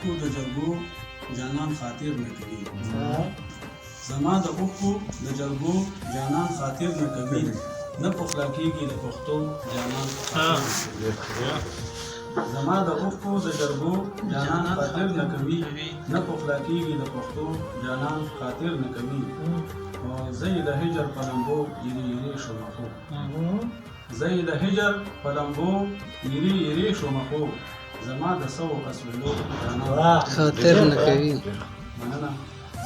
اوښکو د جرګو جانان خاطر نه کوي زما د اوښکو د جرګو جانان خاطر نه کوي نه پخلا کېږي د پښتو جانان خاطر نه کوي زما د اوښکو د جرګو جانان خاطر نه کوي نه پخلا کېږي د پښتو جانان خاطر نه کوي زه یې د هجر په لمبو یرې یرې شومه خو زه یې د هجر په لمبو یرې یرې شومه خو زما د سوو اسوېلو جانان خاطر نه کوي مننه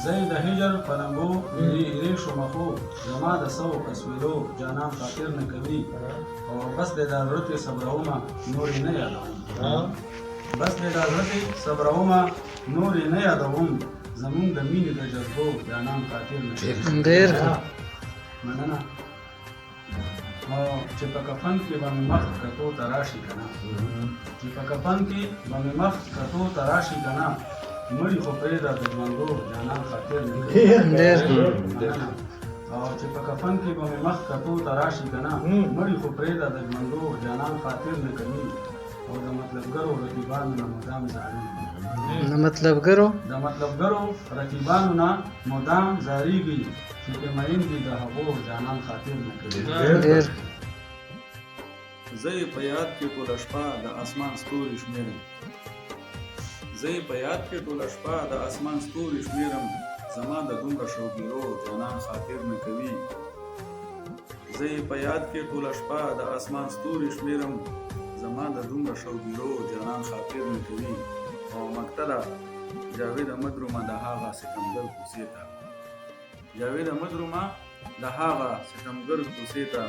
زه یې د هجر په لمبو یرې یرې شومه خو زما د سوو اسوېلو جانان خاطر نه کوي او بس دې دا ورځې صبرومه نور یې نه یادوم بس دې دا ورځې صبرومه نور یې نه یادوم زمونږ د مینې د جذبو جانان خاطر نه کوي ډېر مننه چې په کفن کې به مې مخ کتو ته راشي که نه چې په کفن کې به مې مخ کتو ته راشي که نه مړي خو پرېږده د ژوندو جانان خاطر نه کوي مننه او چې په کفن کې به مې مخ کتو ته راشي که نه مړي خو پرېږده د ژوندو جانان خاطر نه کوي او د مطلبګرو رقیبانو نه مدام زارېږي د مطلبګرو رقیبانو نه مدام زارېږي چې که مین دي د هغو جانان خاطر نه کوي ډېر زه یې په یاد کې ټوله شپه د اسمان ستوري شمېرم زه یې په یاد کې ټوله شپه د اسمان ستوري شمېرم زما د دومره شوګیرو جانان خاطر نه کوي زه یې په یاد کې ټوله شپه د اسمان ستوري شمېرم زما د دومره شوګیرو جانان خاطر نه کوي او مقتله جاوید مدرومه د هغه ستمګر کوڅې ته جاوید مدرومه د هغه ستمګر کوڅې ته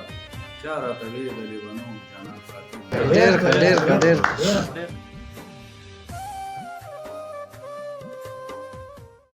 چا راته ویل د لیونو جانان خاطر ډېر